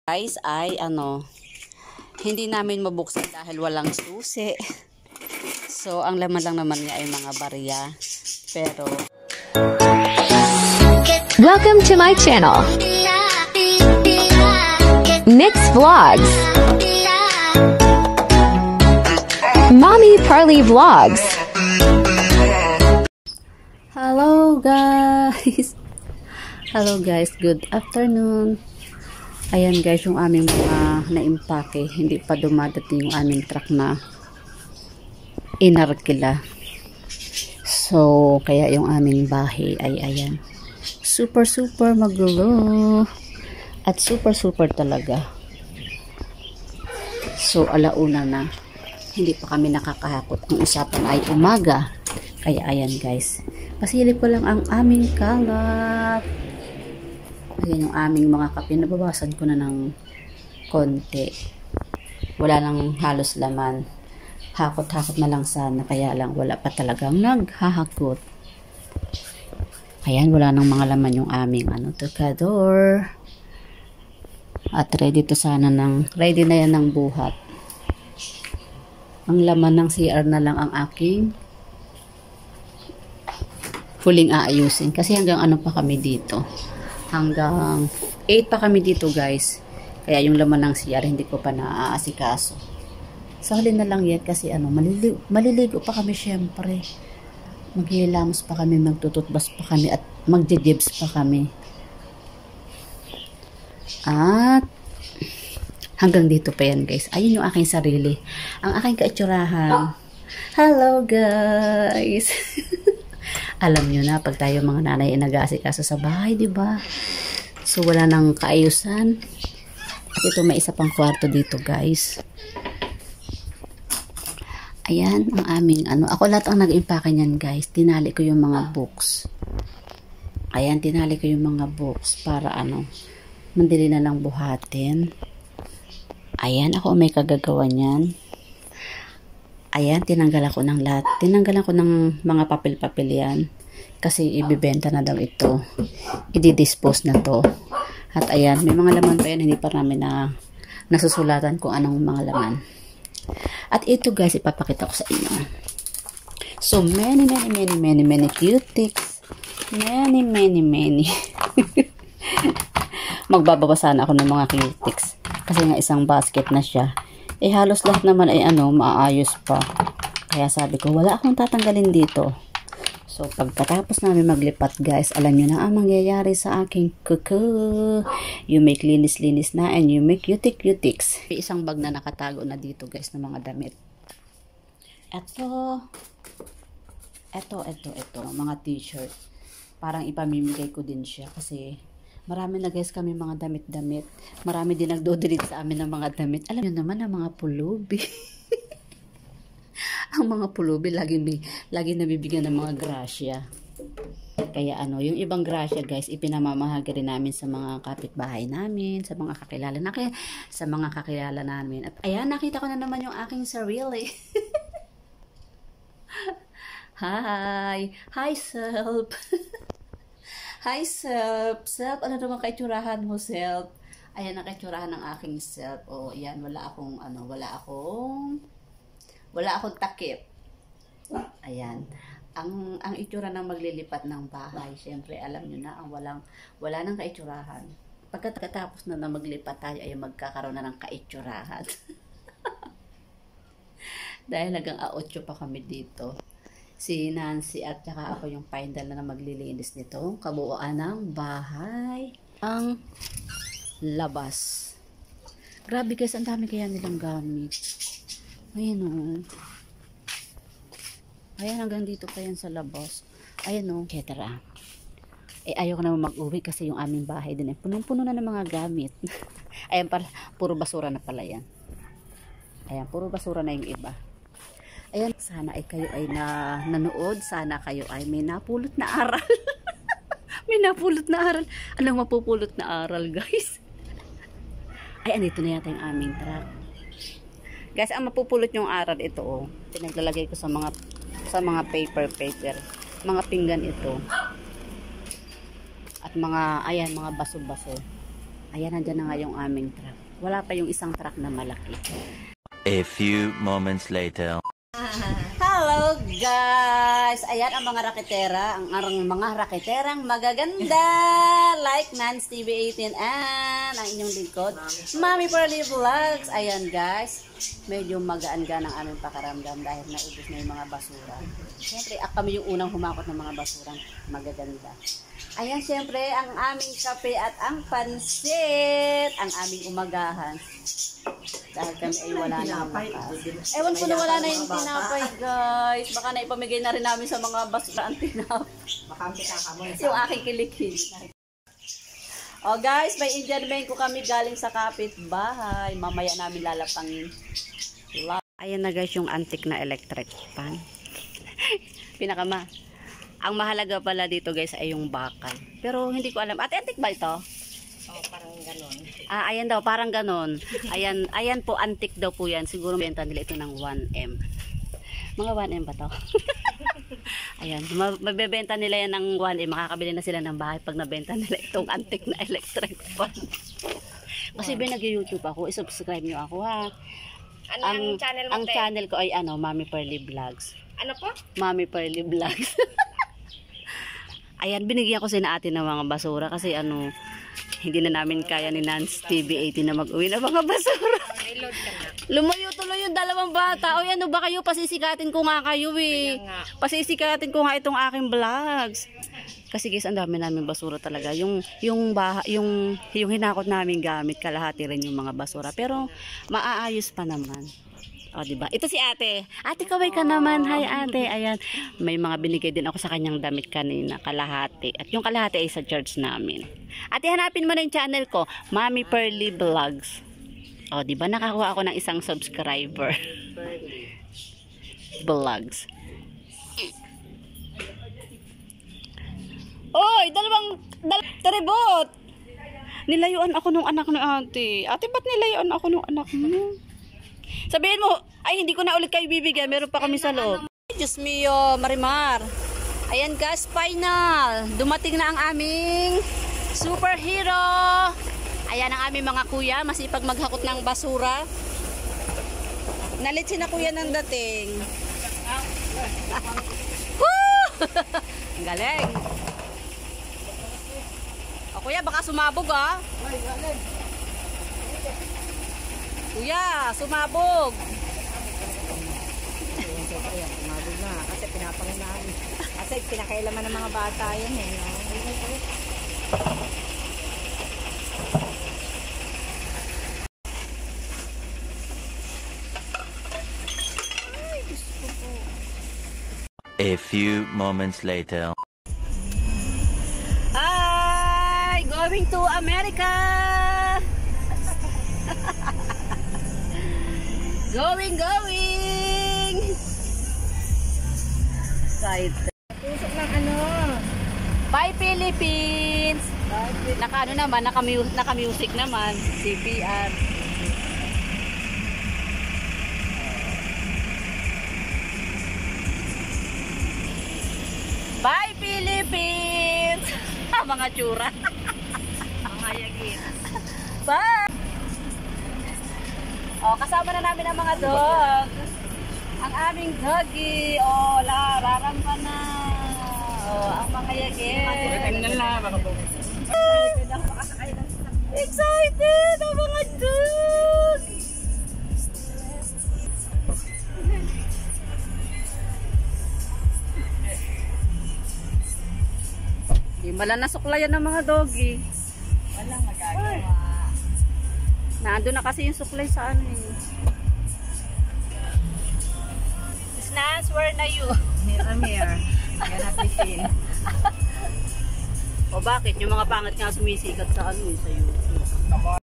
Guys ay hindi namin mabuksan dahil walang susi. So ang laman lang naman niya ay mga barya. Pero welcome to my channel, Mix Vlogs, Mommy Parley Vlogs. hello guys. Hello guys, good afternoon. Ayan guys, yung aming mga naimpake, hindi pa dumadating yung aming truck na inarkila. So, kaya yung aming bahay ay ayan. Super magulo. At super talaga. So, alauna na. Hindi pa kami nakakahakot. Ang usapan ay umaga. Kaya ayan guys. Pasilip ko lang ang aming kalat. Ayan yung aming mga kape. Nabawasan ko na ng konti. Wala nang halos laman. Hakot-hakot na lang sana. Kaya lang wala pa talagang naghahakot. Ayan, wala nang mga laman yung aming tukador. At ready na yan ng buhat. Ang laman ng CR na lang ang aking huling aayusin. Kasi hanggang pa kami dito. Hanggang 8 pa kami dito guys. Kaya yung laman ng CR hindi ko pa naaasikaso. Sa huli na lang yan kasi maliligo pa kami syempre. Maghilamos pa kami, magtututbas pa kami at magdidibs pa kami. At hanggang dito pa yan guys. Ayun yung aking sarili. Ang aking kaitsurahan. Hello guys. Alam nyo na, pag tayo mga nanay ay nag-aasikaso sa bahay, di ba? So, wala nang kaayusan. At ito, may isa pang kwarto dito, guys. Ayan, ang aming Ako lahat ang nag-impake niyan, guys. Tinali ko yung mga books. Ayan, tinali ko yung mga books para mandali na lang buhatin. Ayan, ako may kagagawa niyan. Ayan, tinanggalan ko ng lahat. Tinanggalan ko ng mga papel-papel yan. Kasi ibibenta na daw ito. I-dispose na to. At ayan, may mga laman pa yan. Hindi pa namin nasusulatan kung anong mga laman. At ito guys, ipapakita ko sa inyo. So, many cutics. Many. Magbababa sana ako ng mga cutics. Kasi nga isang basket na siya. Halos lahat naman ay maayos pa. Kaya sabi ko, wala akong tatanggalin dito. So, pagkatapos namin maglipat guys, alam nyo na ang mangyayari sa aking kuko. You make linis na and you make cutics. May isang bag na nakatago na dito guys ng mga damit. Ito, mga t-shirt. Parang ipamimigay ko din siya kasi marami na guys kami mga damit-damit. Marami din nagdo-delete sa amin ng mga damit. Alam niyo naman ang mga pulubi. Ang mga pulubi lagi nabibigyan ng mga grasya. Kaya yung ibang grasya guys, ipinamamahagi rin namin sa mga kapitbahay namin, sa mga kakilala namin. At ayan, nakita ko na naman yung aking sarili. Hi self. Hi, Self. Self, ano naman kaitsurahan mo, Self? Ayan ang kaitsurahan ng aking self. O, yan, wala akong takip. Ayan. Ang itsura ng maglilipat ng bahay, syempre, alam nyo na, wala nang kaitsurahan. Pagkatapos na maglipat tayo, ay magkakaroon na ng kaitsurahan. Dahil hanggang 8 pa kami dito. Si Nancy at saka ako yung final na maglilinis nito. Kabuuan ng bahay. Ang labas. Grabe guys, ang dami kaya nilang gamit. Ayan Ayan, hanggang dito pa yan sa labas. Ayan etc. Ayaw ko naman mag-uwi kasi yung aming bahay din punong-puno na ng mga gamit. Ayan pala, puro basura na pala yan. Ayan, puro basura na yung iba. Ayan, sana ay kayo ay nanood. Sana kayo ay may napulot na aral. May napulot na aral. Anong mapupulot na aral, guys? Ay, andito na yata yung aming truck. Guys, ang mapupulot yung aral ito, pinaglalagay ko sa mga paper. Mga pinggan ito. At mga baso-baso. Ayan, nandyan na nga yung aming truck. Wala pa yung isang truck na malaki. A few moments later. Hello guys! Ayan ang mga raketera, ang mga raketerang magaganda, like Nance TV18 and ang inyong lingkod, Mommy Pearly Vlogs. Ayan guys, medyo magaan-gaan ang aming pakaramdam dahil naubos na yung mga basura. Siyempre, kami yung unang humakot ng mga basurang magaganda. Ayan, siyempre, ang aming kape at ang pansit, ang aming umagahan. Dahil kami ay wala na ang lakas. Ewan ko na wala na yung tinapay, guys. Baka naipamigay na rin namin sa mga basura ang tinapay. Yung aking kilikili. O guys, may Indian mango kami galing sa kapitbahay. Mamaya namin lalapangin. Ayan na guys yung antique na electric pan. Pinakama. Ang mahalaga pala dito guys ay yung bakal. Pero hindi ko alam. Ate, antique ba ito? Oh, parang ganon. Ayan daw, parang ganon. Ayan po, antique daw po yan. Siguro benta nila ito ng 1M. Mga 1M ba to? Ayan, mabebenta nila yan ng 1M. Makakabili na sila ng bahay pag nabenta nila itong antique na electric fan. Kasi nag-YouTube ako, isubscribe nyo ako ha. Ano ang channel mo? Ang channel ko ay Mommy Pearly Vlogs. Ano po? Mommy Pearly Vlogs. Ayan, binigyan ko sina ate ng mga basura kasi hindi na namin kaya ni Nance TV18 na mag-uwi ng mga basura. Reload ka na. Lumayo tuloy yung dalawang bata. O ano ba kayo? Pasisikatin ko nga kayo eh. Pasisikatin ko nga itong aking vlogs. Kasi guys, ang dami namin basura talaga. Yung hinakot namin gamit, kalahati rin yung mga basura. Pero maaayos pa naman. O, diba? Ito si ate. Ate, kaway ka naman. Hi, ate. Ayan. May mga binigay din ako sa kanyang damit kanina. Kalahati. At yung kalahati ay sa church namin. Ate, hanapin mo na yung channel ko. Mommy Pearly Vlogs. O, diba? Nakakuha ako ng isang subscriber. Vlogs. Oy, dalawang tribot. Nilayuan ako nung anak ni ate. Ate, ba't nilayuan ako nung anak mo? Sabihin mo, ay hindi ko na ulit kayo bibigyan. Meron pa kami sa loob. Diyos mio, Marimar. Ayan guys, final. Dumating na ang aming superhero. Ayan ang aming mga kuya. Masipag maghakot ng basura. Nalitsin na kuya ng dating. Woo! Ang galing. O kuya, baka sumabog ah. Kuya, sumabog. Sumabog na kasi pinapangin namin. Kasi pinakailaman ng mga bata yan eh. No? A few moments later. Hi! Going to America! Going! Excited. Tusok ng ano? Bye Philippines! Naka naman, naka-music naman. CPR. Bye Philippines! Mga tsura. Mga yagin. Bye! Kasama na namin ang mga dog. Ang aming doggy. Laramba na. Ang mga yagin. Excited! Ang mga dog! Wala na suklayan ng mga doggy. Walang magagawa. Nandun na kasi yung suklay sa ano eh. Snaz, where na you? Here. Ganap isin. O bakit? Yung mga pangit nga sumisikat sa ano eh, sa YouTube.